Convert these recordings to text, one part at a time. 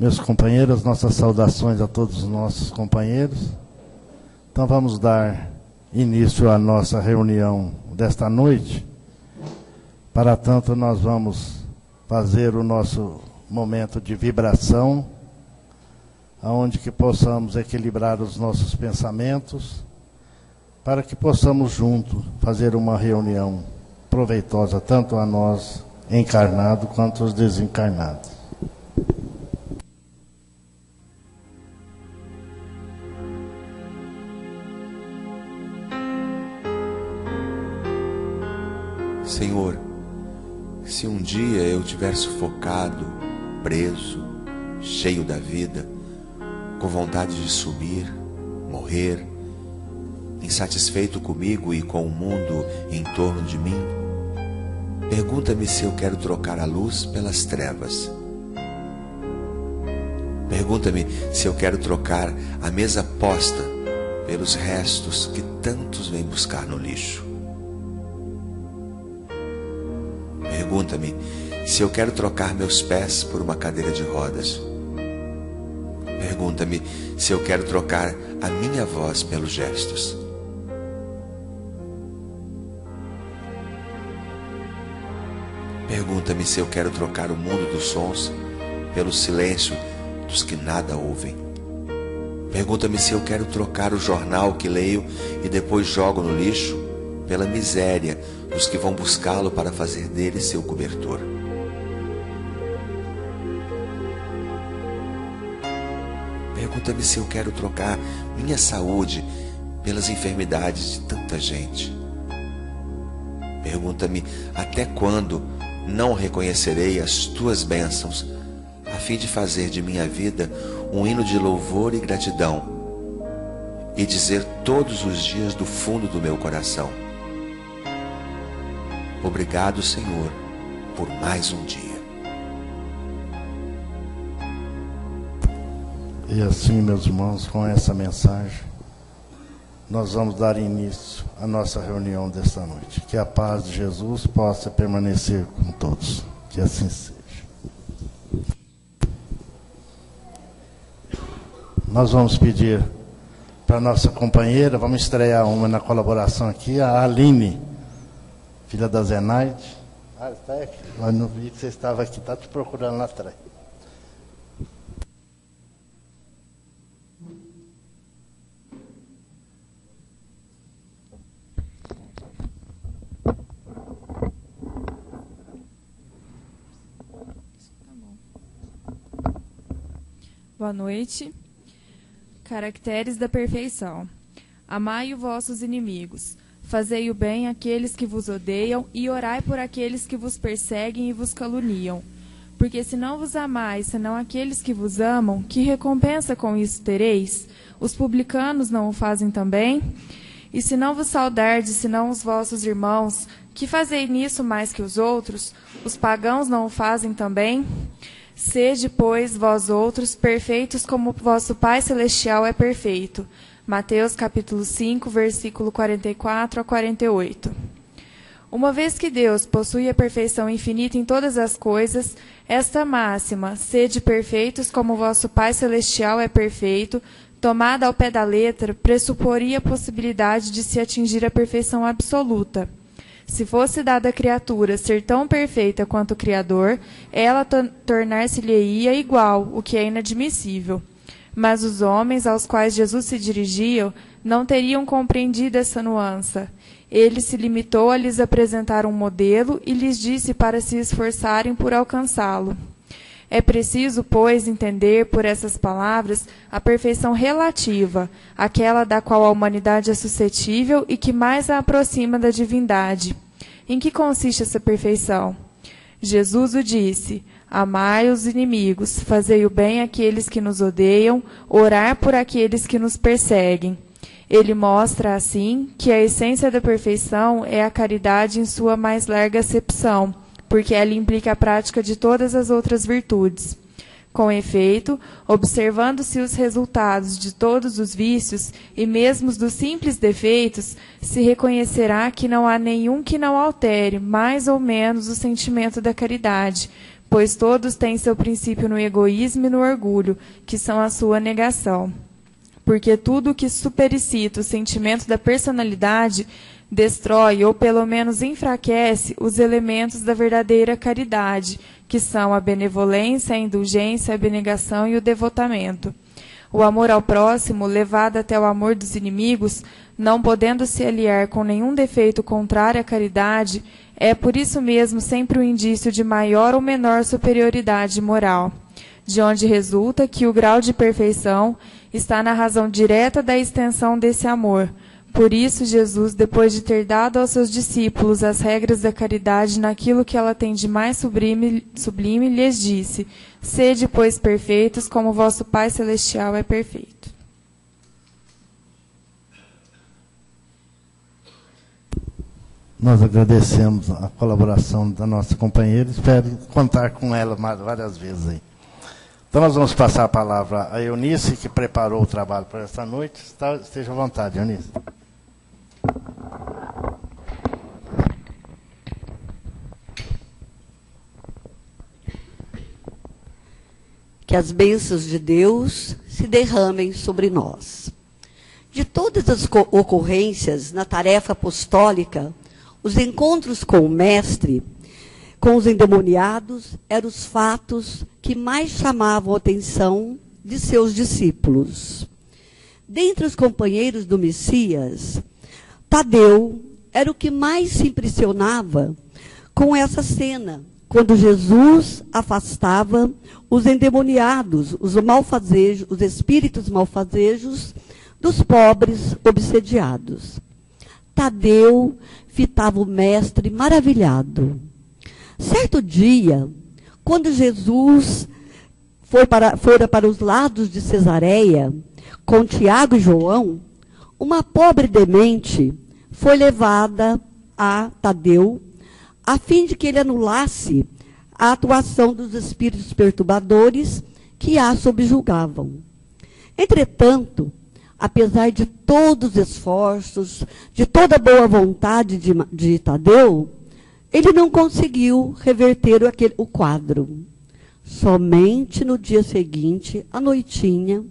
meus companheiros, nossas saudações a todos os nossos companheiros. Então vamos dar início à nossa reunião desta noite. Para tanto, nós vamos fazer o nosso momento de vibração, aonde que possamos equilibrar os nossos pensamentos, para que possamos juntos fazer uma reunião proveitosa, tanto a nós encarnados quanto aos desencarnados. Senhor, se um dia eu tiver sufocado, preso, cheio da vida, com vontade de subir, morrer, insatisfeito comigo e com o mundo em torno de mim, pergunta-me se eu quero trocar a luz pelas trevas. Pergunta-me se eu quero trocar a mesa posta pelos restos que tantos vêm buscar no lixo. Pergunta-me se eu quero trocar meus pés por uma cadeira de rodas. Pergunta-me se eu quero trocar a minha voz pelos gestos. Pergunta-me se eu quero trocar o mundo dos sons pelo silêncio dos que nada ouvem. Pergunta-me se eu quero trocar o jornal que leio e depois jogo no lixo pela miséria dos que vão buscá-lo para fazer dele seu cobertor. Pergunta-me se eu quero trocar minha saúde pelas enfermidades de tanta gente. Pergunta-me até quando não reconhecerei as tuas bênçãos, a fim de fazer de minha vida um hino de louvor e gratidão, e dizer todos os dias do fundo do meu coração: obrigado, Senhor, por mais um dia. E assim, meus irmãos, com essa mensagem, nós vamos dar início à nossa reunião desta noite. Que a paz de Jesus possa permanecer com todos. Que assim seja. Nós vamos pedir para a nossa companheira, vamos estrear uma na colaboração aqui, a Aline, filha da Zenaide. Ah, está aqui. Eu não vi que você estava aqui, está te procurando lá atrás. Boa noite. Caracteres da perfeição. Amai os vossos inimigos. Fazei o bem àqueles que vos odeiam e orai por aqueles que vos perseguem e vos caluniam. Porque se não vos amais, senão aqueles que vos amam, que recompensa com isso tereis? Os publicanos não o fazem também? E se não vos saudardes, senão os vossos irmãos, que fazei nisso mais que os outros? Os pagãos não o fazem também? Sede, pois, vós outros, perfeitos como vosso Pai Celestial é perfeito. Mateus capítulo 5, versículo 44 a 48. Uma vez que Deus possui a perfeição infinita em todas as coisas, esta máxima, sede perfeitos como vosso Pai Celestial é perfeito, tomada ao pé da letra, pressuporia a possibilidade de se atingir a perfeição absoluta. Se fosse dada à criatura ser tão perfeita quanto o Criador, ela tornar-se-lhe-ia igual, o que é inadmissível. Mas os homens aos quais Jesus se dirigia não teriam compreendido essa nuance. Ele se limitou a lhes apresentar um modelo e lhes disse para se esforçarem por alcançá-lo. É preciso, pois, entender por essas palavras a perfeição relativa, aquela da qual a humanidade é suscetível e que mais a aproxima da divindade. Em que consiste essa perfeição? Jesus o disse: amai os inimigos, fazei o bem àqueles que nos odeiam, orar por aqueles que nos perseguem. Ele mostra, assim, que a essência da perfeição é a caridade em sua mais larga acepção, porque ela implica a prática de todas as outras virtudes. Com efeito, observando-se os resultados de todos os vícios, e mesmo dos simples defeitos, se reconhecerá que não há nenhum que não altere, mais ou menos, o sentimento da caridade, pois todos têm seu princípio no egoísmo e no orgulho, que são a sua negação. Porque tudo que supericita o sentimento da personalidade destrói ou pelo menos enfraquece os elementos da verdadeira caridade, que são a benevolência, a indulgência, a abnegação e o devotamento. O amor ao próximo, levado até o amor dos inimigos, não podendo se aliar com nenhum defeito contrário à caridade, é por isso mesmo sempre um indício de maior ou menor superioridade moral, de onde resulta que o grau de perfeição está na razão direta da extensão desse amor. Por isso, Jesus, depois de ter dado aos seus discípulos as regras da caridade naquilo que ela tem de mais sublime, lhes disse: sede, pois, perfeitos, como vosso Pai Celestial é perfeito. Nós agradecemos a colaboração da nossa companheira, espero contar com ela várias vezes aí. Então nós vamos passar a palavra a Eunice, que preparou o trabalho para esta noite. Esteja à vontade, Eunice. Que as bênçãos de Deus se derramem sobre nós. De todas as ocorrências na tarefa apostólica, os encontros com o Mestre, com os endemoniados, eram os fatos que mais chamavam a atenção de seus discípulos. Dentre os companheiros do Messias, Tadeu era o que mais se impressionava com essa cena, quando Jesus afastava os endemoniados, os malfazejos, os espíritos malfazejos dos pobres obsediados. Tadeu fitava o mestre maravilhado. Certo dia, quando Jesus fora para os lados de Cesareia, com Tiago e João, uma pobre demente foi levada a Tadeu, a fim de que ele anulasse a atuação dos espíritos perturbadores que a subjugavam. Entretanto, apesar de todos os esforços, de toda a boa vontade de Tadeu, ele não conseguiu reverter o quadro. Somente no dia seguinte, à noitinha,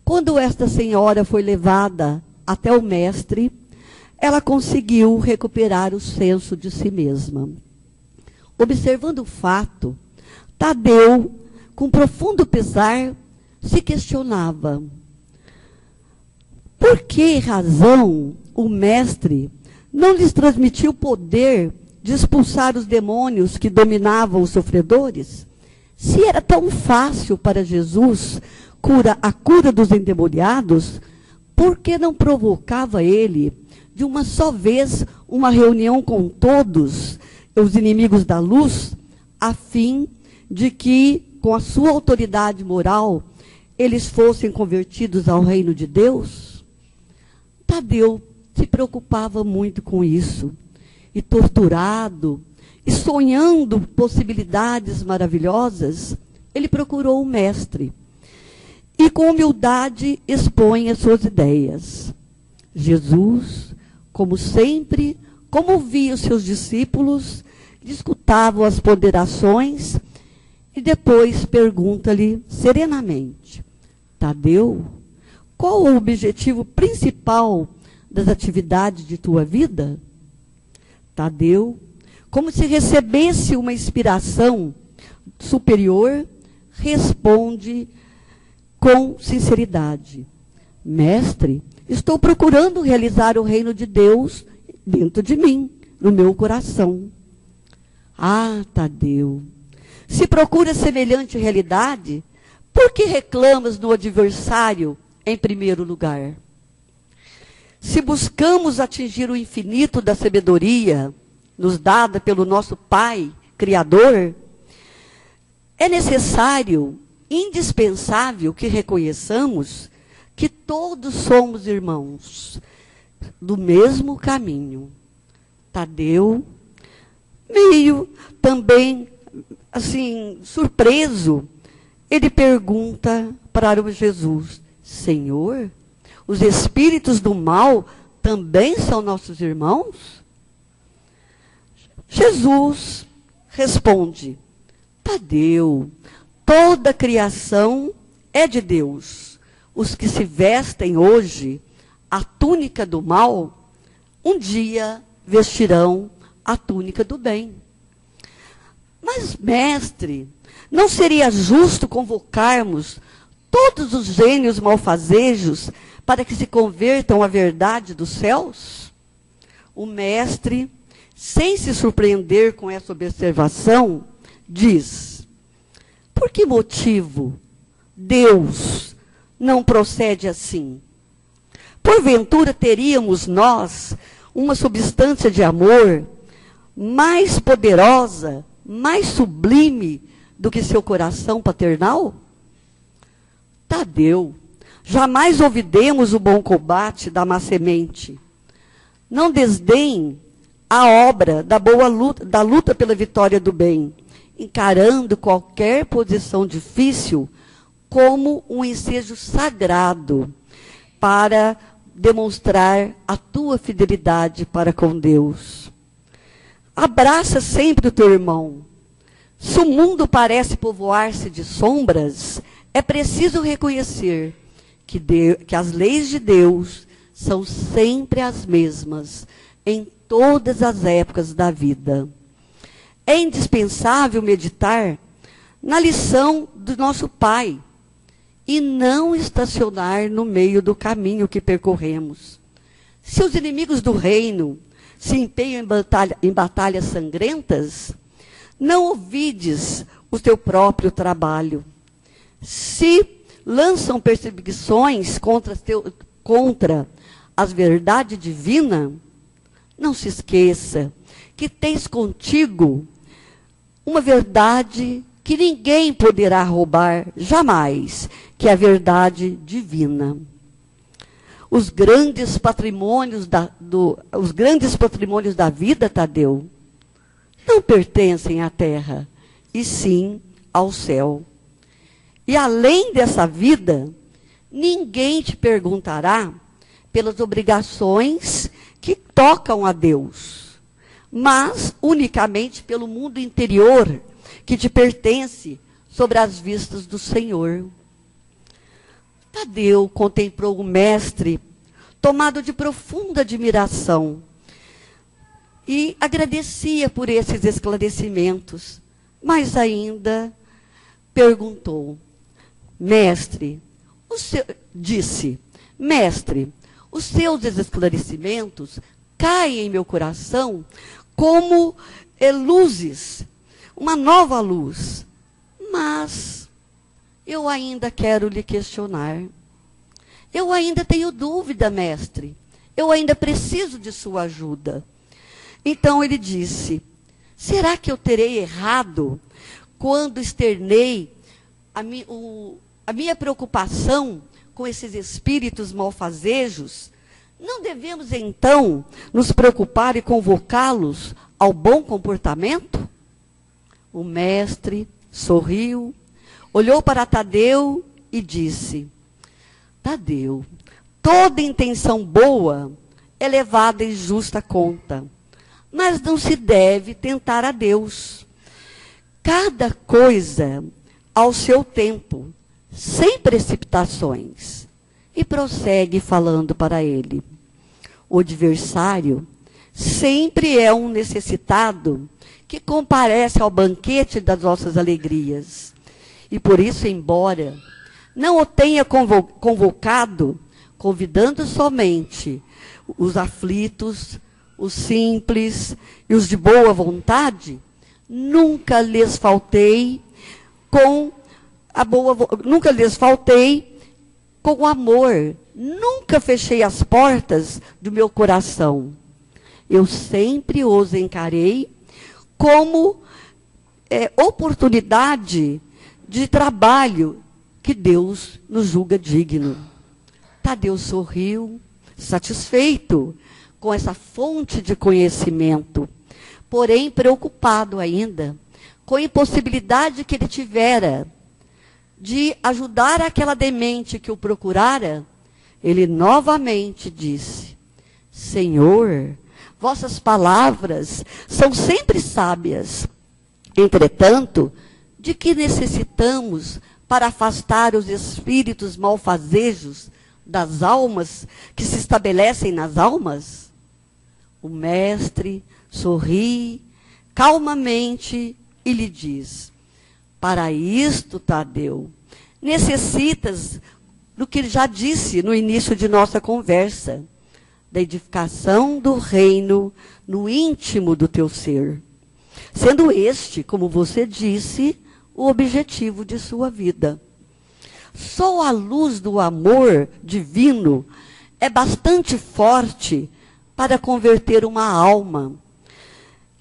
quando esta senhora foi levada até o mestre, ela conseguiu recuperar o senso de si mesma. Observando o fato, Tadeu, com profundo pesar, se questionava: por que razão o mestre não lhes transmitiu o poder de expulsar os demônios que dominavam os sofredores? Se era tão fácil para Jesus a cura dos endemoniados, por que não provocava ele, de uma só vez, uma reunião com todos os inimigos da luz, a fim de que, com a sua autoridade moral, eles fossem convertidos ao reino de Deus? Tadeu se preocupava muito com isso, e torturado, e sonhando possibilidades maravilhosas, ele procurou o mestre, e com humildade expõe as suas ideias. Jesus, como sempre, como via os seus discípulos, escutavam as ponderações, e depois pergunta-lhe serenamente: Tadeu, qual o objetivo principal das atividades de tua vida? Tadeu, como se recebesse uma inspiração superior, responde com sinceridade: Mestre, estou procurando realizar o reino de Deus dentro de mim, no meu coração. Ah, Tadeu, se procura semelhante realidade, por que reclamas no adversário em primeiro lugar? Se buscamos atingir o infinito da sabedoria nos dada pelo nosso Pai Criador, é necessário, indispensável que reconheçamos que todos somos irmãos do mesmo caminho. Tadeu, meio também assim surpreso, ele pergunta para o Jesus: Senhor, os espíritos do mal também são nossos irmãos? Jesus responde: Tadeu, toda a criação é de Deus. Os que se vestem hoje a túnica do mal, um dia vestirão a túnica do bem. Mas, mestre, não seria justo convocarmos todos os gênios malfazejos para que se convertam à verdade dos céus? O mestre, sem se surpreender com essa observação, diz: por que motivo Deus não procede assim? Porventura teríamos nós uma substância de amor mais poderosa, mais sublime do que seu coração paternal? Tadeu, jamais olvidemos o bom combate da má semente. Não desdenhe a obra da luta pela vitória do bem, encarando qualquer posição difícil como um ensejo sagrado para demonstrar a tua fidelidade para com Deus. Abraça sempre o teu irmão. Se o mundo parece povoar-se de sombras, é preciso reconhecer que as leis de Deus são sempre as mesmas em todas as épocas da vida. É indispensável meditar na lição do nosso Pai e não estacionar no meio do caminho que percorremos. Se os inimigos do reino se empenham em batalhas sangrentas, não ouvides o teu próprio trabalho. Se lançam perseguições contra as verdades divinas, não se esqueça que tens contigo uma verdade que ninguém poderá roubar jamais, que é a verdade divina. Os grandes patrimônios da vida, Tadeu, não pertencem à terra, e sim ao céu. E além dessa vida, ninguém te perguntará pelas obrigações que tocam a Deus, mas unicamente pelo mundo interior que te pertence sobre as vistas do Senhor. Tadeu contemplou o mestre, tomado de profunda admiração, e agradecia por esses esclarecimentos, mas ainda perguntou: mestre, mestre, os seus esclarecimentos caem em meu coração como luzes, uma nova luz. Mas eu ainda quero lhe questionar. Eu ainda tenho dúvida, mestre. Eu ainda preciso de sua ajuda. Então ele disse: será que eu terei errado quando externei a minha preocupação com esses espíritos malfazejos? Não devemos, então, nos preocupar e convocá-los ao bom comportamento? O mestre sorriu, olhou para Tadeu e disse: Tadeu, toda intenção boa é levada em justa conta, mas não se deve tentar a Deus. Cada coisa ao seu tempo, sem precipitações. E prossegue falando para ele: o adversário sempre é um necessitado que comparece ao banquete das nossas alegrias. E por isso, embora não o tenha convocado, convidando somente os aflitos, os simples e os de boa vontade, nunca lhes faltei com amor, nunca fechei as portas do meu coração. Eu sempre os encarei como oportunidade de trabalho que Deus nos julga digno. Tadeu sorriu, satisfeito com essa fonte de conhecimento, porém preocupado ainda com a impossibilidade que ele tivera de ajudar aquela demente que o procurara. Ele novamente disse: Senhor, vossas palavras são sempre sábias. Entretanto, de que necessitamos para afastar os espíritos malfazejos das almas que se estabelecem nas almas? O mestre sorri calmamente e lhe diz: para isto, Tadeu, necessitas do que já disse no início de nossa conversa, da edificação do reino no íntimo do teu ser, sendo este, como você disse, o objetivo de sua vida. Só a luz do amor divino é bastante forte para converter uma alma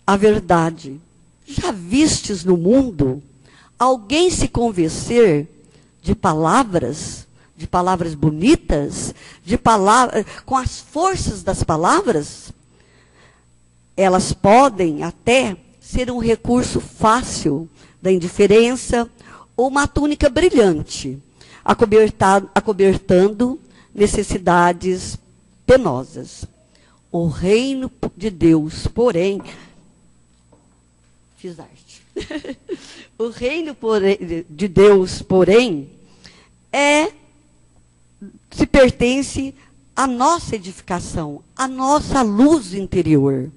à verdade. Já vistes no mundo alguém se convencer de palavras bonitas, com as forças das palavras? Elas podem até ser um recurso fácil da indiferença ou uma túnica brilhante, acobertando necessidades penosas. O reino de Deus, porém, fiz arte. O reino de Deus, porém, se pertence à nossa edificação, à nossa luz interior.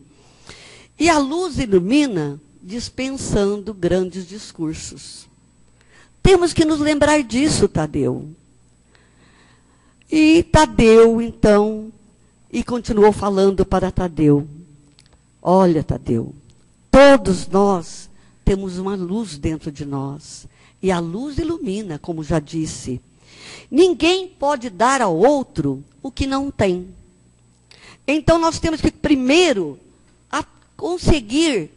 E a luz ilumina dispensando grandes discursos. Temos que nos lembrar disso, Tadeu. E Tadeu, então, e continuou falando para Tadeu: olha, Tadeu, todos nós temos uma luz dentro de nós. E a luz ilumina, como já disse. Ninguém pode dar ao outro o que não tem. Então nós temos que primeiro conseguir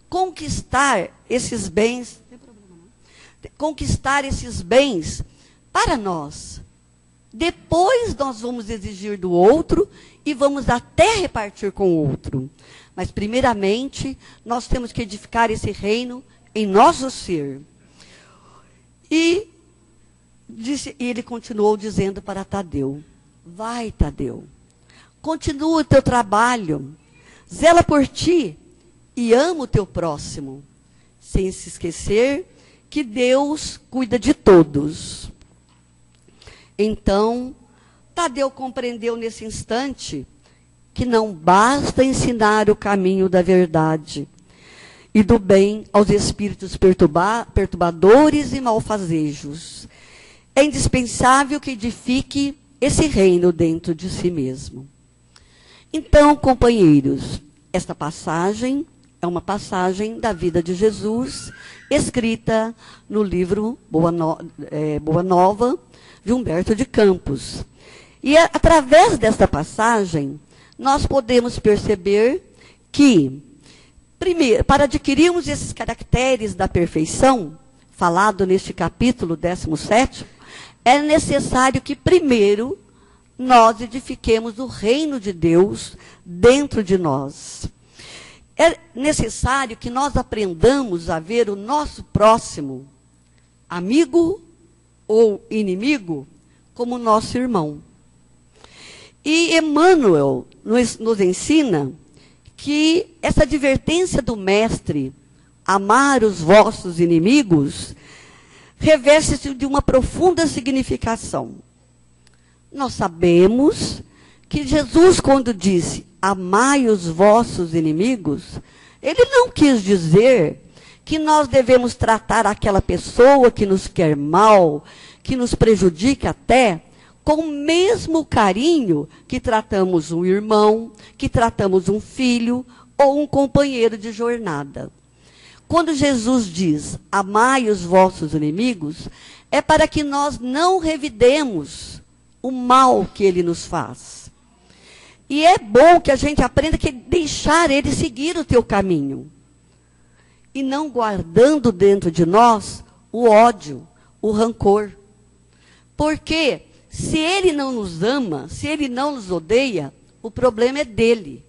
conquistar esses bens, para nós. Depois nós vamos exigir do outro e vamos até repartir com o outro. Mas primeiramente nós temos que edificar esse reino em nosso ser. E ele continuou dizendo para Tadeu: vai, Tadeu, continua o teu trabalho, zela por ti e ama o teu próximo, sem se esquecer que Deus cuida de todos. Então, Tadeu compreendeu nesse instante que não basta ensinar o caminho da verdade e do bem aos espíritos perturbadores e malfazejos. É indispensável que edifique esse reino dentro de si mesmo. Então, companheiros, esta passagem é uma passagem da vida de Jesus, escrita no livro Boa Nova, de Humberto de Campos. E através desta passagem, nós podemos perceber que, primeiro, para adquirirmos esses caracteres da perfeição, falado neste capítulo 17, é necessário que, primeiro, nós edifiquemos o reino de Deus dentro de nós. É necessário que nós aprendamos a ver o nosso próximo, amigo ou inimigo, como nosso irmão. E Emmanuel nos ensina que essa advertência do mestre, amar os vossos inimigos, reveste-se de uma profunda significação. Nós sabemos que Jesus, quando disse, amai os vossos inimigos, ele não quis dizer que nós devemos tratar aquela pessoa que nos quer mal, que nos prejudica até, com o mesmo carinho que tratamos um irmão, que tratamos um filho ou um companheiro de jornada. Quando Jesus diz, amai os vossos inimigos, é para que nós não revidemos o mal que ele nos faz. E é bom que a gente aprenda que deixar ele seguir o teu caminho. E não guardando dentro de nós o ódio, o rancor. Porque se ele não nos ama, se ele não nos odeia, o problema é dele.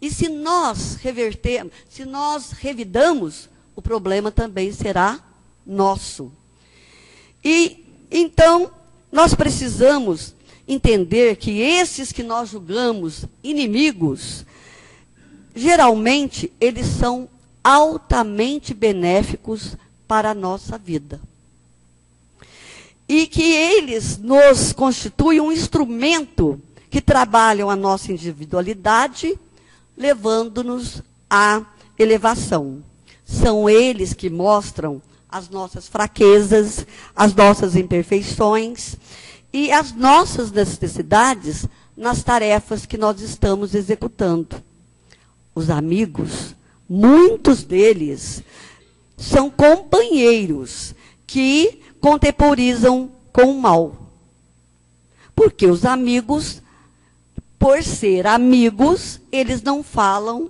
E se nós revertermos, se nós revidamos, o problema também será nosso. E então nós precisamos entender que esses que nós julgamos inimigos, geralmente eles são altamente benéficos para a nossa vida. E que eles nos constituem um instrumento que trabalham a nossa individualidade, levando-nos à elevação. São eles que mostram as nossas fraquezas, as nossas imperfeições e as nossas necessidades nas tarefas que nós estamos executando. Os amigos, muitos deles, são companheiros que contemporizam com o mal. Porque os amigos, por ser amigos, eles não falam,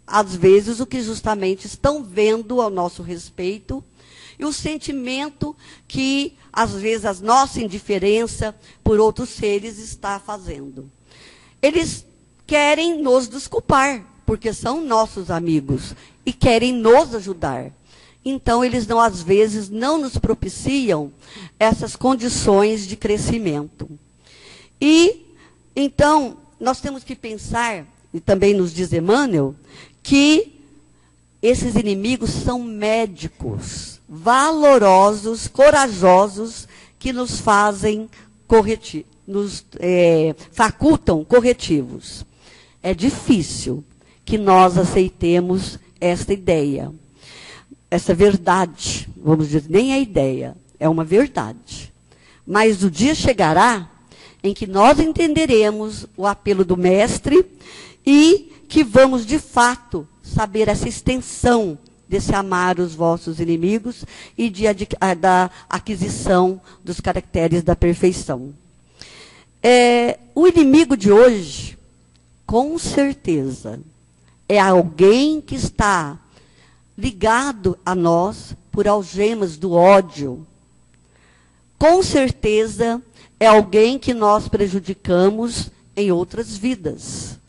às vezes, o que justamente estão vendo ao nosso respeito, e o sentimento que, às vezes, a nossa indiferença por outros seres está fazendo. Eles querem nos desculpar, porque são nossos amigos, e querem nos ajudar. Então, eles, não, às vezes, não nos propiciam essas condições de crescimento. E, então, nós temos que pensar, e também nos diz Emmanuel, que esses inimigos são médicos, valorosos, corajosos, que nos fazem facultam corretivos. É difícil que nós aceitemos esta ideia, essa verdade, vamos dizer, nem é ideia, é uma verdade. Mas o dia chegará em que nós entenderemos o apelo do Mestre e que vamos, de fato, saber essa extensão desse amar os vossos inimigos e da aquisição dos caracteres da perfeição. O inimigo de hoje, com certeza, é alguém que está ligado a nós por algemas do ódio. Com certeza, é alguém que nós prejudicamos em outras vidas.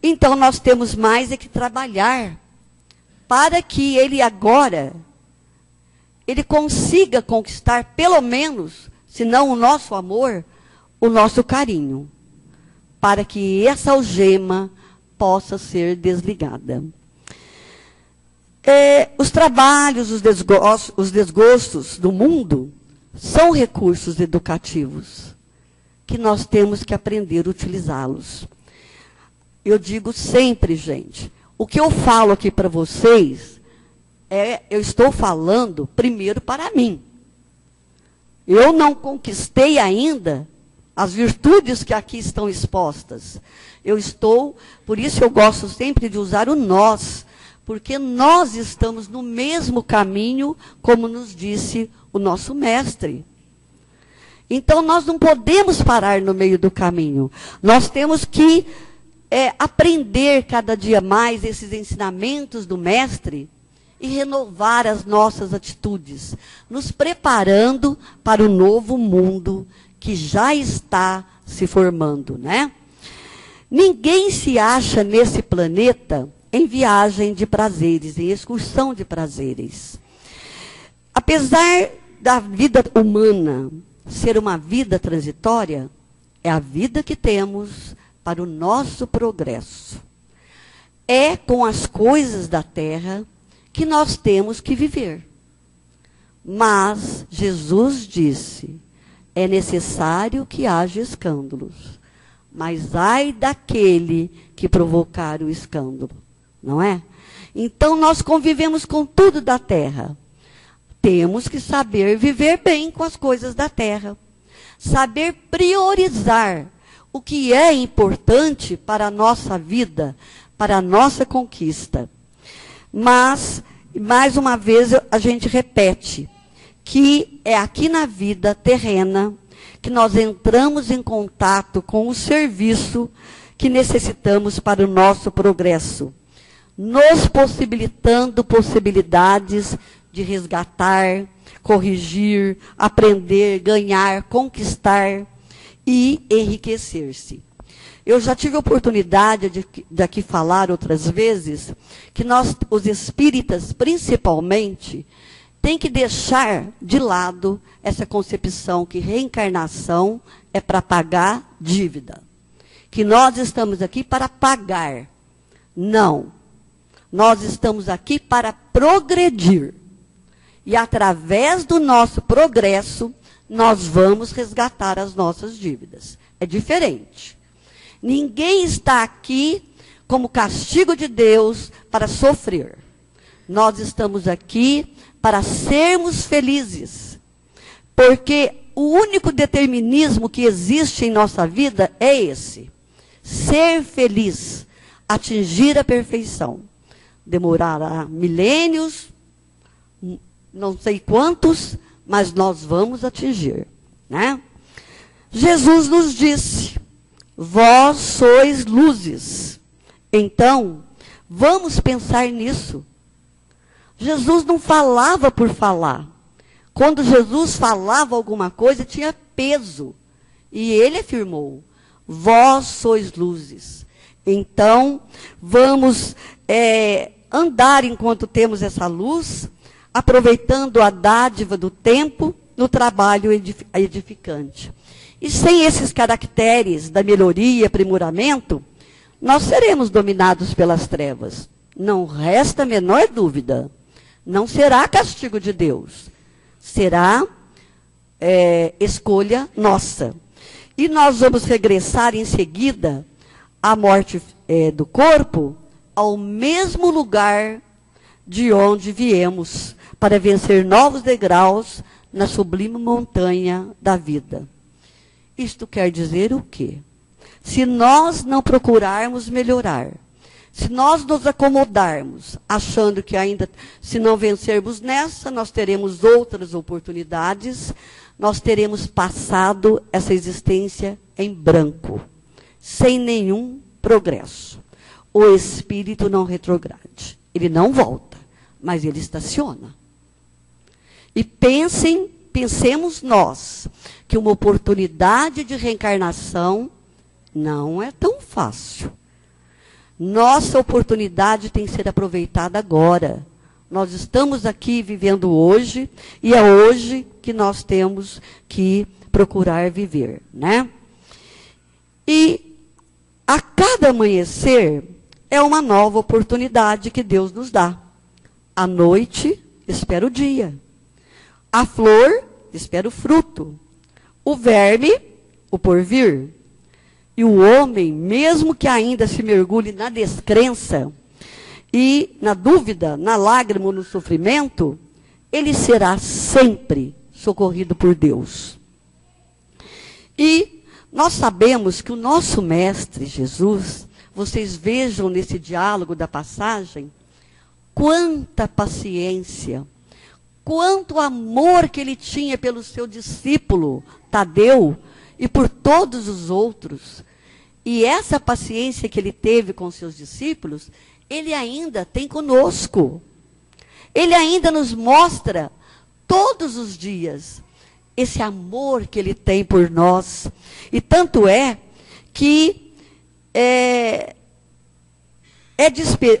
Então, nós temos mais que trabalhar para que ele agora, ele consiga conquistar, pelo menos, se não o nosso amor, o nosso carinho, para que essa algema possa ser desligada. Os trabalhos, os desgostos do mundo são recursos educativos, que nós temos que aprender a utilizá-los. Eu digo sempre, gente, o que eu falo aqui para vocês, eu estou falando primeiro para mim. Eu não conquistei ainda as virtudes que aqui estão expostas. Por isso eu gosto sempre de usar o nós, porque nós estamos no mesmo caminho, como nos disse o nosso mestre. Então, nós não podemos parar no meio do caminho. Nós temos que aprender cada dia mais esses ensinamentos do mestre e renovar as nossas atitudes, nos preparando para o novo mundo que já está se formando, né? Ninguém se acha nesse planeta em viagem de prazeres, em excursão de prazeres. Apesar da vida humana ser uma vida transitória, é a vida que temos para o nosso progresso. É com as coisas da terra que nós temos que viver. Mas Jesus disse, é necessário que haja escândalos, mas ai daquele que provocar o escândalo, não é? Então, nós convivemos com tudo da terra. Temos que saber viver bem com as coisas da terra. Saber priorizar o que é importante para a nossa vida, para a nossa conquista. Mas, mais uma vez, a gente repete que é aqui na vida terrena que nós entramos em contato com o serviço que necessitamos para o nosso progresso, nos possibilitando possibilidades de resgatar, corrigir, aprender, ganhar, conquistar e enriquecer-se. Eu já tive a oportunidade de aqui falar outras vezes que nós, os espíritas, principalmente, tem que deixar de lado essa concepção que reencarnação é para pagar dívida. Que nós estamos aqui para pagar. Não. Nós estamos aqui para progredir. E através do nosso progresso, nós vamos resgatar as nossas dívidas. É diferente. Ninguém está aqui como castigo de Deus para sofrer. Nós estamos aqui para sermos felizes. Porque o único determinismo que existe em nossa vida é esse. Ser feliz, atingir a perfeição. Demorará milênios, não sei quantos, mas nós vamos atingir, né? Jesus nos disse, vós sois luzes. Então, vamos pensar nisso. Jesus não falava por falar. Quando Jesus falava alguma coisa, tinha peso. E ele afirmou, vós sois luzes. Então, vamos andar enquanto temos essa luz, aproveitando a dádiva do tempo no trabalho edificante. E sem esses caracteres da melhoria e aprimoramento, nós seremos dominados pelas trevas. Não resta a menor dúvida. Não será castigo de Deus. Será escolha nossa. E nós vamos regressar em seguida à morte do corpo, ao mesmo lugar de onde viemos, para vencer novos degraus na sublime montanha da vida. Isto quer dizer o quê? Se nós não procurarmos melhorar, se nós nos acomodarmos, achando que ainda, se não vencermos nessa, nós teremos outras oportunidades, nós teremos passado essa existência em branco, sem nenhum progresso. O espírito não retrograde, ele não volta, mas ele estaciona. E pensemos nós, que uma oportunidade de reencarnação não é tão fácil. Nossa oportunidade tem que ser aproveitada agora. Nós estamos aqui vivendo hoje, e é hoje que nós temos que procurar viver, né? E a cada amanhecer é uma nova oportunidade que Deus nos dá. À noite, espera o dia. A flor, espera o fruto. O verme, o porvir. E o homem, mesmo que ainda se mergulhe na descrença e na dúvida, na lágrima ou no sofrimento, ele será sempre socorrido por Deus. E nós sabemos que o nosso Mestre Jesus, vocês vejam nesse diálogo da passagem, quanta paciência, quanto amor que ele tinha pelo seu discípulo, Tadeu, e por todos os outros. E essa paciência que ele teve com seus discípulos, ele ainda tem conosco. Ele ainda nos mostra, todos os dias, esse amor que ele tem por nós. E tanto é que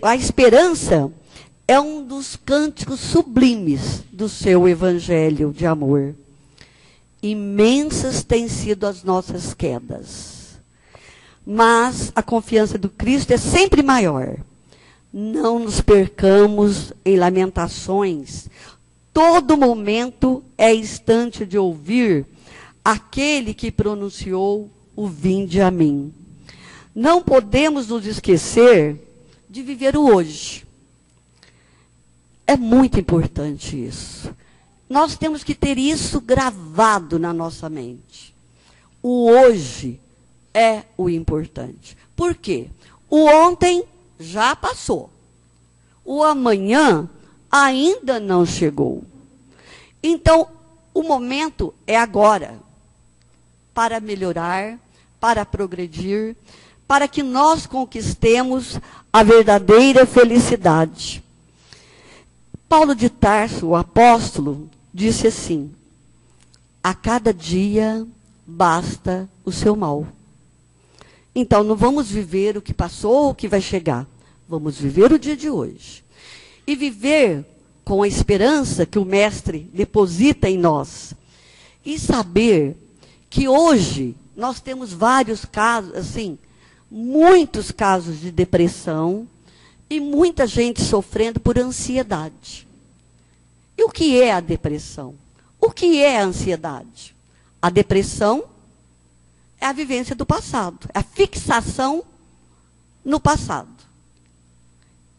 a esperança é um dos cânticos sublimes do seu evangelho de amor. Imensas têm sido as nossas quedas, mas a confiança do Cristo é sempre maior. Não nos percamos em lamentações. Todo momento é instante de ouvir aquele que pronunciou o vinde a mim. Não podemos nos esquecer de viver o hoje. É muito importante isso. Nós temos que ter isso gravado na nossa mente. O hoje é o importante. Por quê? O ontem já passou. O amanhã ainda não chegou. Então, o momento é agora. Para melhorar, para progredir, para que nós conquistemos a verdadeira felicidade. Paulo de Tarso, o apóstolo, disse assim: a cada dia basta o seu mal. Então, não vamos viver o que passou ou o que vai chegar. Vamos viver o dia de hoje. E viver com a esperança que o Mestre deposita em nós. E saber que hoje nós temos vários casos, assim, muitos casos de depressão e muita gente sofrendo por ansiedade. E o que é a depressão? O que é a ansiedade? A depressão é a vivência do passado, é a fixação no passado.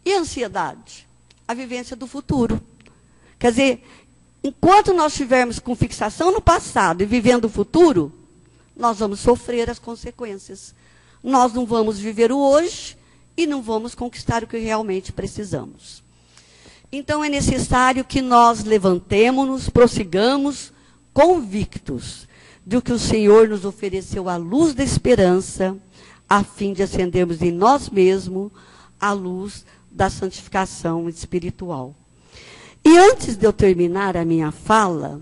E a ansiedade? A vivência do futuro. Quer dizer, enquanto nós estivermos com fixação no passado e vivendo o futuro, nós vamos sofrer as consequências. Nós não vamos viver o hoje e não vamos conquistar o que realmente precisamos. Então é necessário que nós levantemo-nos, prossigamos convictos do que o Senhor nos ofereceu a luz da esperança, a fim de acendermos em nós mesmos a luz da santificação espiritual. E antes de eu terminar a minha fala,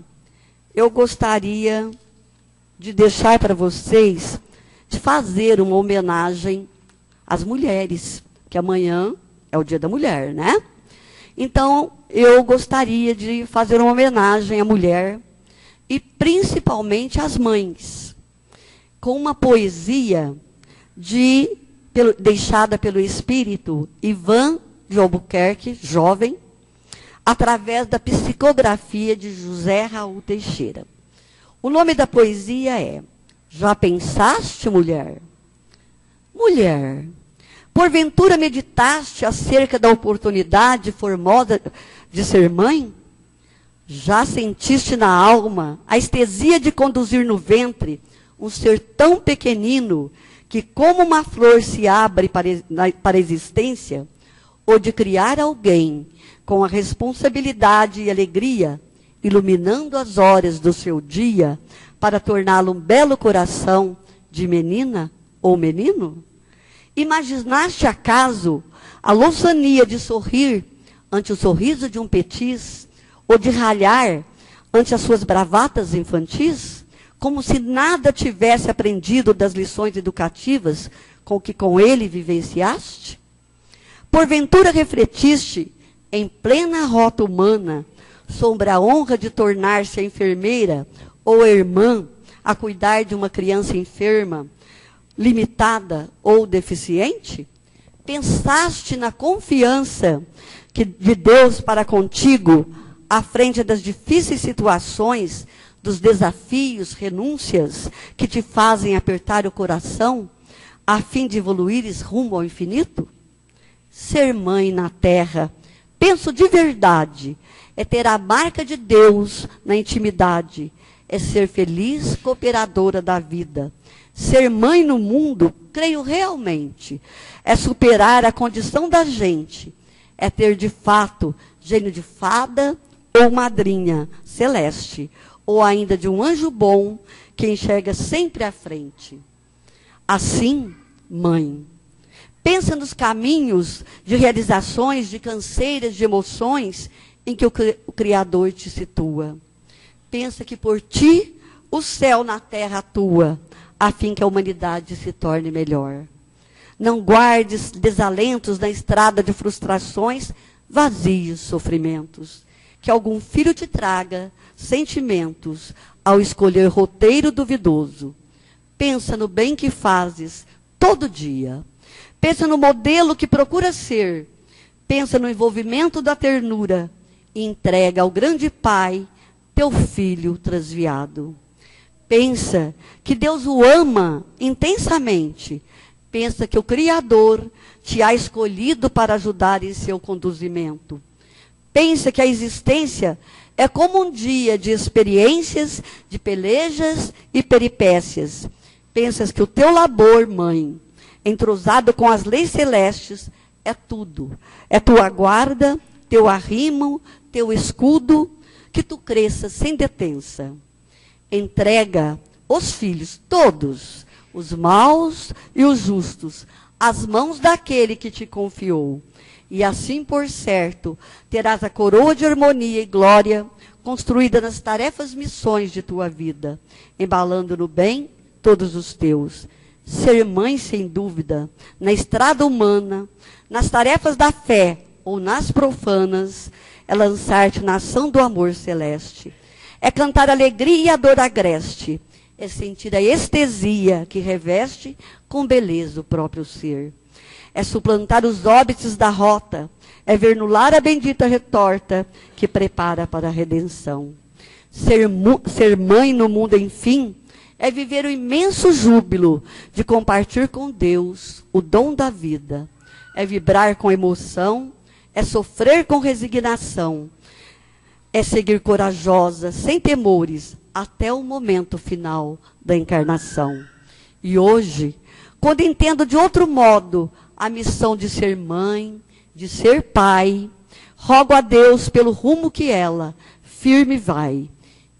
eu gostaria de deixar para vocês, de fazer uma homenagem às mulheres, que amanhã é o Dia da Mulher, né? Então, eu gostaria de fazer uma homenagem à mulher, e principalmente às mães, com uma poesia deixada pelo espírito Ivan de Albuquerque, jovem, através da psicografia de José Raul Teixeira. O nome da poesia é Já pensaste, mulher? Mulher, porventura meditaste acerca da oportunidade formosa de ser mãe? Já sentiste na alma a estesia de conduzir no ventre um ser tão pequenino que como uma flor se abre para a existência? Ou de criar alguém com a responsabilidade e alegria, iluminando as horas do seu dia, para torná-lo um belo coração de menina ou menino? Imaginaste acaso a louçania de sorrir ante o sorriso de um petis, ou de ralhar ante as suas bravatas infantis, como se nada tivesse aprendido das lições educativas com que com ele vivenciaste? Porventura refletiste, em plena rota humana, sobre a honra de tornar-se a enfermeira ou a irmã a cuidar de uma criança enferma, limitada ou deficiente? Pensaste na confiança de Deus para contigo, à frente das difíceis situações, dos desafios, renúncias que te fazem apertar o coração, a fim de evoluires rumo ao infinito? Ser mãe na terra, penso de verdade, é ter a marca de Deus na intimidade, é ser feliz cooperadora da vida. Ser mãe no mundo, creio realmente, é superar a condição da gente, é ter de fato gênio de fada ou madrinha celeste, ou ainda de um anjo bom que enxerga sempre à frente. Assim, mãe, pensa nos caminhos de realizações, de canseiras, de emoções em que o Criador te situa. Pensa que por ti o céu na terra atua, a fim que a humanidade se torne melhor. Não guardes desalentos na estrada de frustrações, vazios sofrimentos. Que algum filho te traga sentimentos ao escolher roteiro duvidoso. Pensa no bem que fazes todo dia. Pensa no modelo que procura ser. Pensa no envolvimento da ternura e entrega ao grande Pai teu filho transviado. Pensa que Deus o ama intensamente. Pensa que o Criador te há escolhido para ajudar em seu conduzimento. Pensa que a existência é como um dia de experiências, de pelejas e peripécias. Pensas que o teu labor, mãe, entrosado com as leis celestes, é tudo. É tua guarda, teu arrimo, teu escudo, que tu cresças sem detença. Entrega os filhos, todos, os maus e os justos, às mãos daquele que te confiou. E assim, por certo, terás a coroa de harmonia e glória construída nas tarefas missões de tua vida, embalando no bem todos os teus. Ser mãe, sem dúvida, na estrada humana, nas tarefas da fé ou nas profanas, é lançar-te na ação do amor celeste. É cantar alegria e a dor agreste. É sentir a estesia que reveste com beleza o próprio ser. É suplantar os óbices da rota. é ver no lar a bendita retorta que prepara para a redenção. Ser mãe no mundo, enfim, é viver o imenso júbilo de compartilhar com Deus o dom da vida. É vibrar com emoção, é sofrer com resignação, é seguir corajosa, sem temores, até o momento final da encarnação. E hoje, quando entendo de outro modo a missão de ser mãe, de ser pai, rogo a Deus pelo rumo que ela firme vai.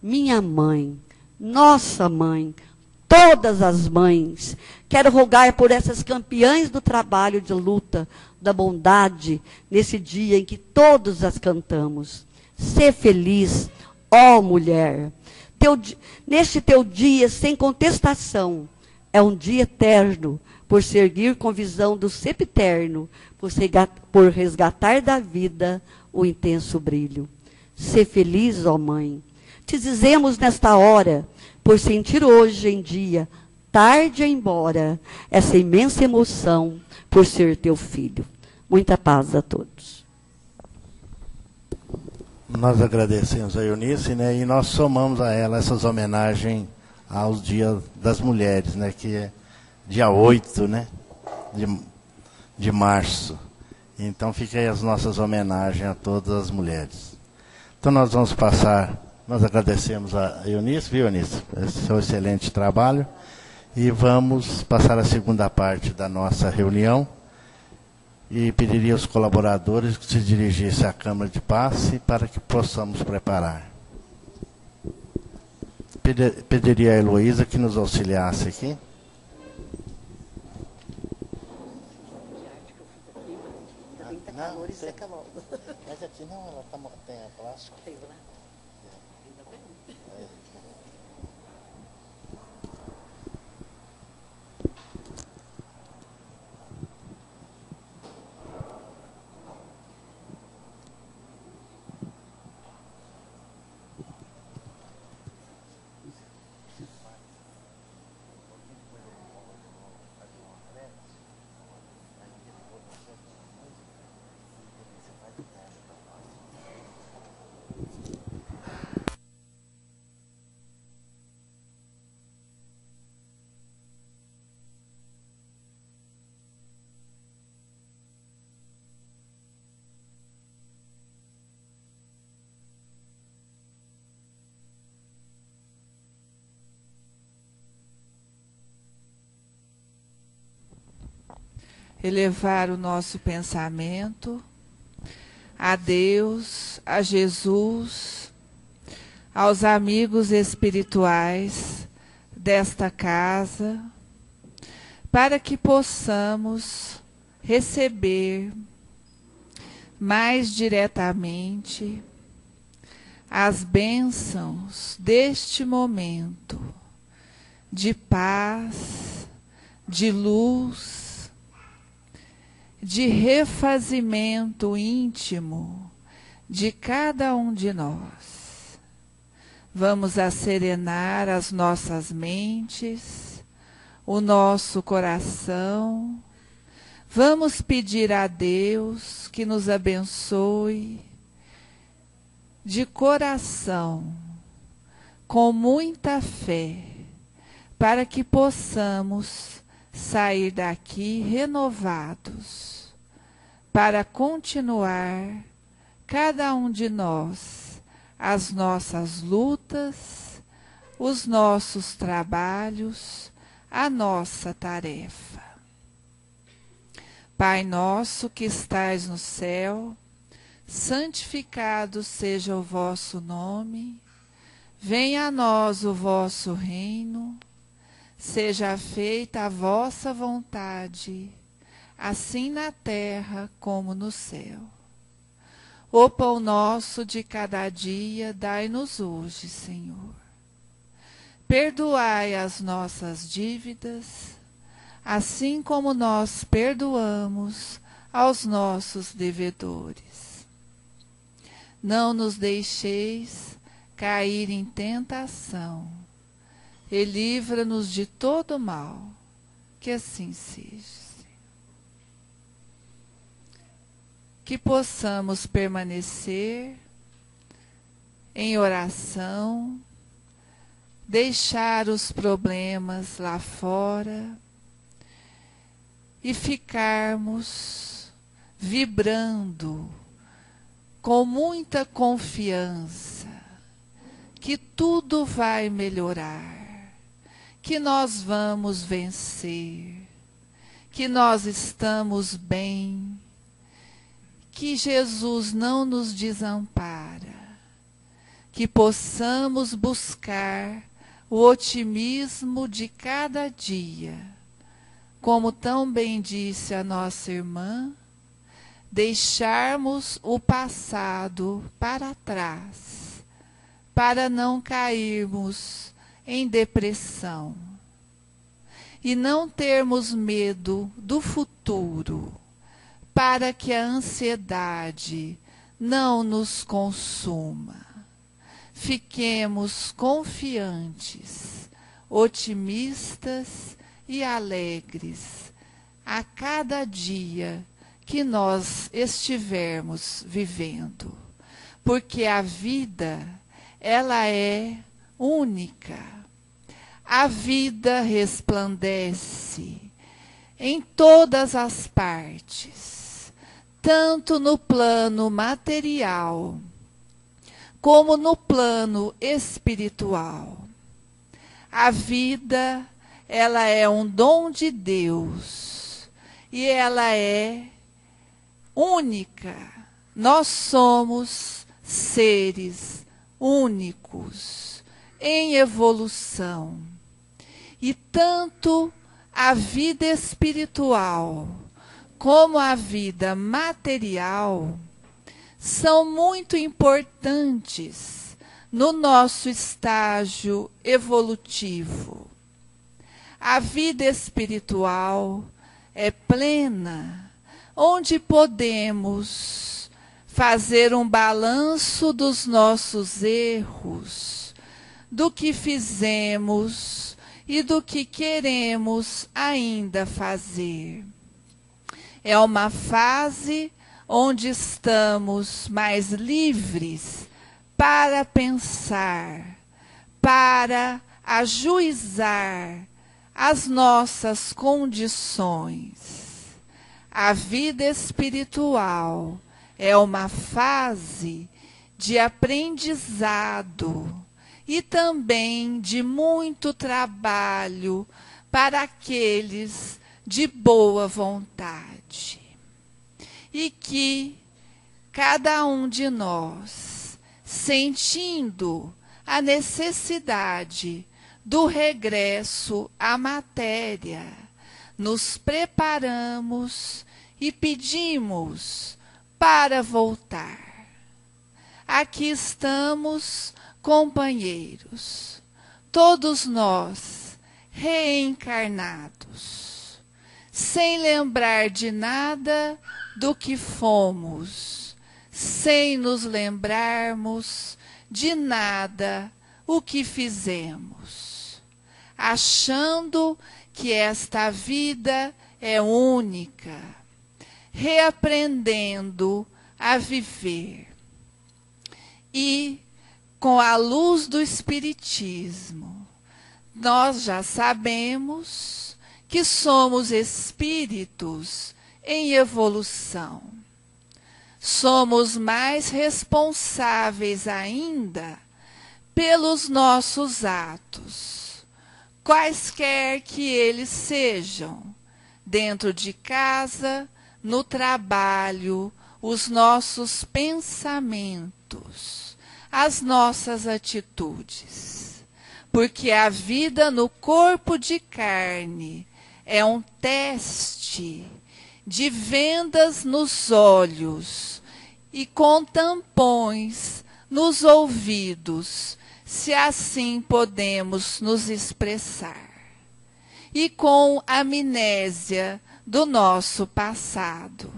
Minha mãe, nossa mãe, todas as mães, quero rogar por essas campeãs do trabalho de luta, da bondade, nesse dia em que todos as cantamos. Sê feliz, ó mulher. Neste teu dia, sem contestação, é um dia eterno, por seguir com visão do sempiterno, por resgatar da vida o intenso brilho. Sê feliz, ó mãe. Te dizemos nesta hora, por sentir hoje em dia, tarde embora, essa imensa emoção por ser teu filho. Muita paz a todos. Nós agradecemos a Eunice, né, e nós somamos a ela essas homenagens aos Dias das Mulheres, né, que é dia 8, né, de março. Então fica aí as nossas homenagens a todas as mulheres. Então nós vamos passar, nós agradecemos a Eunice, viu, Eunice, esse seu excelente trabalho, e vamos passar a segunda parte da nossa reunião, e pediria aos colaboradores que se dirigissem à Câmara de Passe para que possamos preparar. Pediria a Heloísa que nos auxiliasse aqui. Não, mas aqui não, ela tem a plástico. Tem, né? Elevar o nosso pensamento a Deus, a Jesus, aos amigos espirituais desta casa, para que possamos receber mais diretamente as bênçãos deste momento de paz, de luz, de refazimento íntimo de cada um de nós. Vamos acerenar as nossas mentes, o nosso coração. Vamos pedir a Deus que nos abençoe de coração, com muita fé, para que possamos sair daqui renovados, para continuar, cada um de nós, as nossas lutas, os nossos trabalhos, a nossa tarefa. Pai nosso que estais no céu, santificado seja o vosso nome, venha a nós o vosso reino, seja feita a vossa vontade, assim na terra como no céu. O pão nosso de cada dia dai-nos hoje, Senhor. Perdoai as nossas dívidas, assim como nós perdoamos aos nossos devedores. Não nos deixeis cair em tentação, e livra-nos de todo mal, que assim seja. que possamos permanecer em oração, deixar os problemas lá fora e ficarmos vibrando com muita confiança que tudo vai melhorar, que nós vamos vencer, que nós estamos bem, que Jesus não nos desampara, que possamos buscar o otimismo de cada dia, como tão bem disse a nossa irmã, deixarmos o passado para trás, para não cairmos em depressão e não termos medo do futuro, para que a ansiedade não nos consuma. Fiquemos confiantes, otimistas e alegres a cada dia que nós estivermos vivendo, porque a vida, ela é única. A vida resplandece em todas as partes, tanto no plano material, como no plano espiritual. A vida, ela é um dom de Deus e ela é única. Nós somos seres únicos em evolução. E tanto a vida espiritual como a vida material são muito importantes no nosso estágio evolutivo. A vida espiritual é plena, onde podemos fazer um balanço dos nossos erros, do que fizemos e do que queremos ainda fazer. É uma fase onde estamos mais livres para pensar, para ajuizar as nossas condições. A vida espiritual é uma fase de aprendizado e também de muito trabalho para aqueles de boa vontade. E que cada um de nós, sentindo a necessidade do regresso à matéria, nos preparamos e pedimos para voltar. Aqui estamos, companheiros, todos nós reencarnados, sem lembrar de nada do que fomos, sem nos lembrarmos de nada o que fizemos, achando que esta vida é única, reaprendendo a viver. E, com a luz do Espiritismo, nós já sabemos que somos espíritos em evolução. Somos mais responsáveis ainda pelos nossos atos, quaisquer que eles sejam, dentro de casa, no trabalho, os nossos pensamentos, as nossas atitudes. Porque a vida no corpo de carne é um teste de vendas nos olhos e com tampões nos ouvidos, se assim podemos nos expressar, e com amnésia do nosso passado,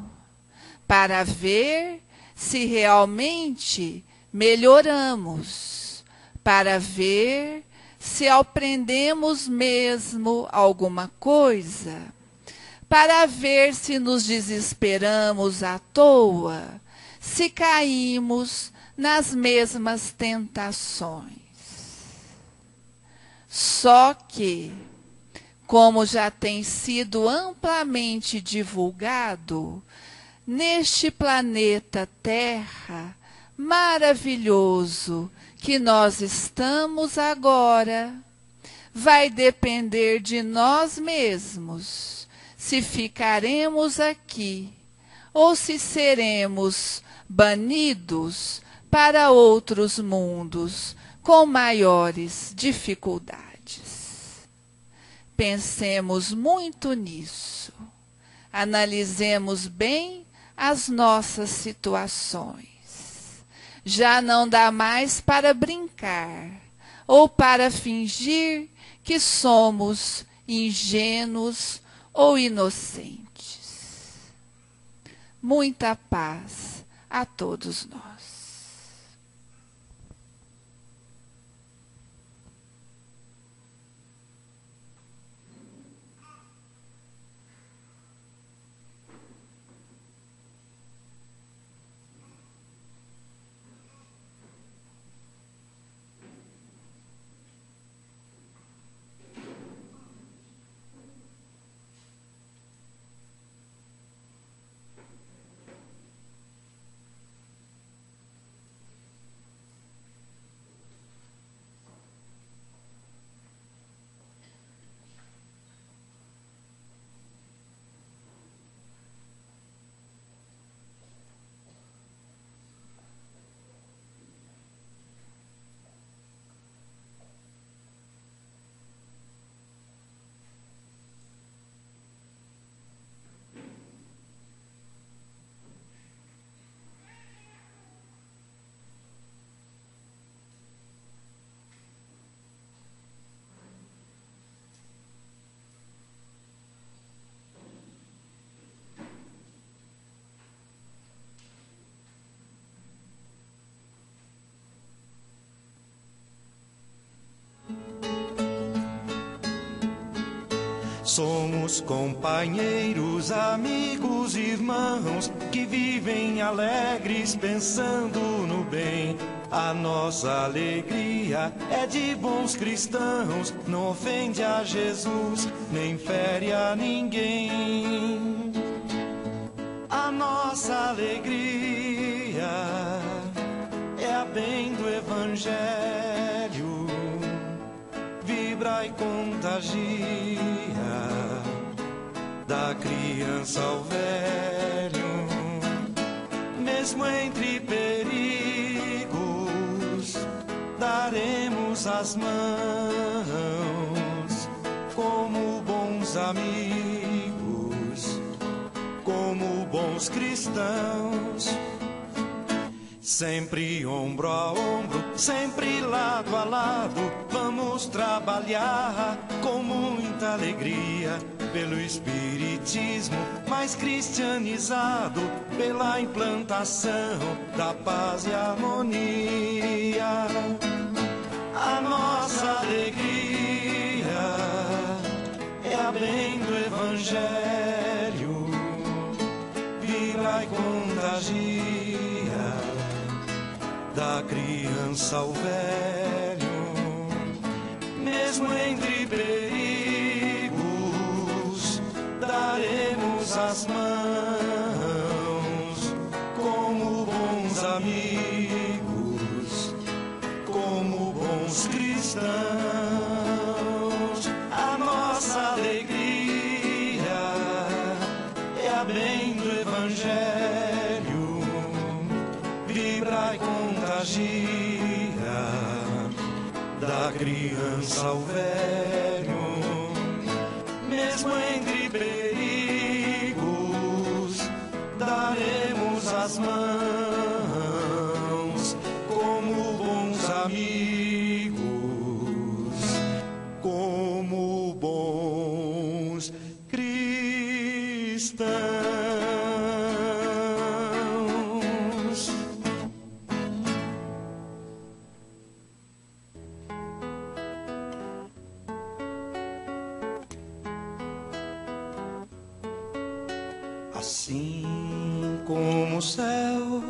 para ver se realmente melhoramos, para ver se aprendemos mesmo alguma coisa, para ver se nos desesperamos à toa, se caímos nas mesmas tentações. Só que, como já tem sido amplamente divulgado, neste planeta Terra maravilhoso que nós estamos agora, vai depender de nós mesmos se ficaremos aqui ou se seremos banidos para outros mundos com maiores dificuldades. Pensemos muito nisso. Analisemos bem as nossas situações. Já não dá mais para brincar ou para fingir que somos ingênuos ou inocentes. Muita paz a todos nós. Somos companheiros, amigos, irmãos, que vivem alegres pensando no bem. A nossa alegria é de bons cristãos, não ofende a Jesus, nem fere a ninguém. A nossa alegria é a bem do Evangelho, vibra e contagia, da criança ao velho, mesmo entre perigos, daremos as mãos, como bons amigos, como bons cristãos. Sempre ombro a ombro, sempre lado a lado, vamos trabalhar com muita alegria pelo espiritismo mais cristianizado, pela implantação da paz e harmonia. A nossa alegria é a bem do Evangelho, vibra e contagia, da criança ao velho, mesmo entre perigos, daremos as mãos, como bons amigos, como bons cristãos. A nossa alegria é a bem do Evangelho, vibra e contagia, da criança ao velho, mesmo entre perigos, daremos as mãos, como bons amigos, como bons cristãos. Assim como o céu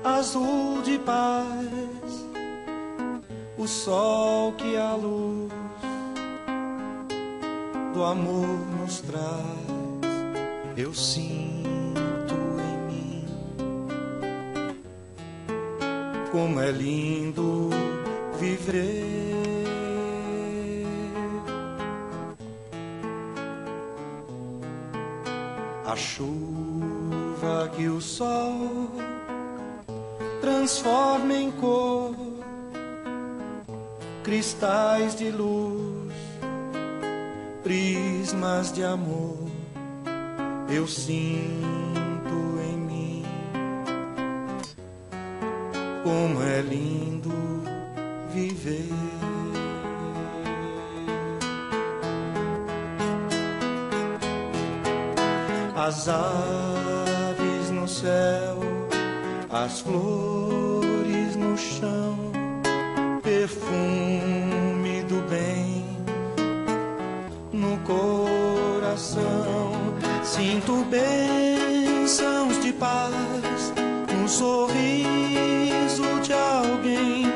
azul de paz, o sol que a luz do amor nos traz, eu sinto em mim como é lindo viver. A chuva que o sol transforma em cor, cristais de luz, prismas de amor, eu sinto em mim como é lindo viver. As aves no céu, as flores no chão, perfume do bem no coração. Sinto bênçãos de paz no sorriso de alguém,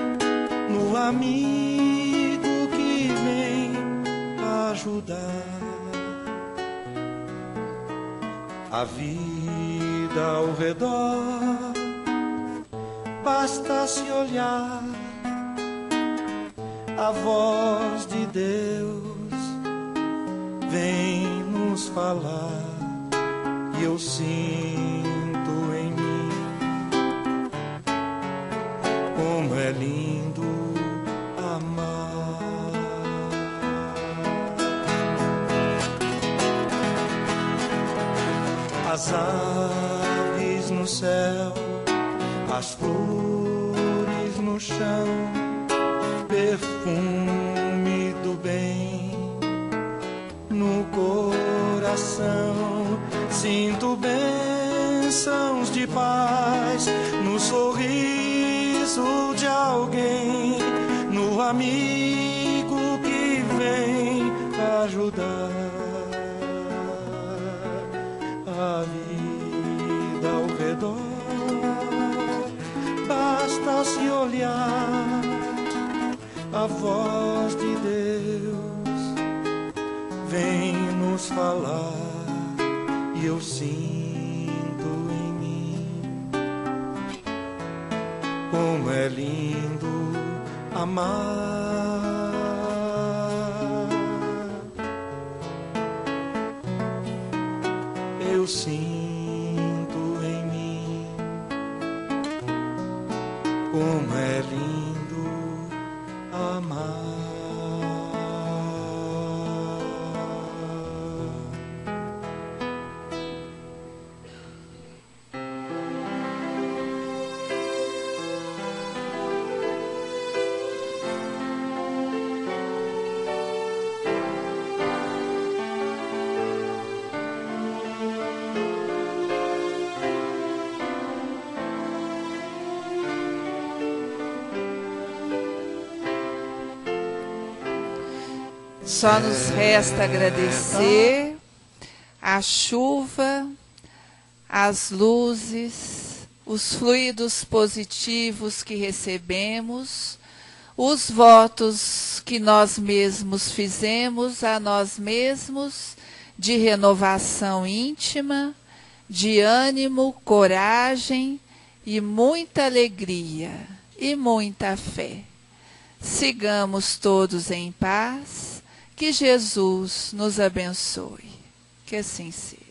no amigo que vem ajudar. A vida ao redor, basta se olhar, a voz de Deus vem nos falar, e eu sinto em mim como é lindo amar. As aves no céu, as flores no chão, perfume do bem no coração. Sinto bênçãos de paz no sorriso de alguém, no amigo que vem ajudar. A vida ao redor, basta se olhar, a voz de Deus vem nos falar, e eu sinto em mim como é lindo amar. Eu sinto em mim como é lindo amar. Só nos resta agradecer a chuva, as luzes, os fluidos positivos que recebemos, os votos que nós mesmos fizemos a nós mesmos de renovação íntima, de ânimo, coragem e muita alegria e muita fé. Sigamos todos em paz. Que Jesus nos abençoe. Que assim seja.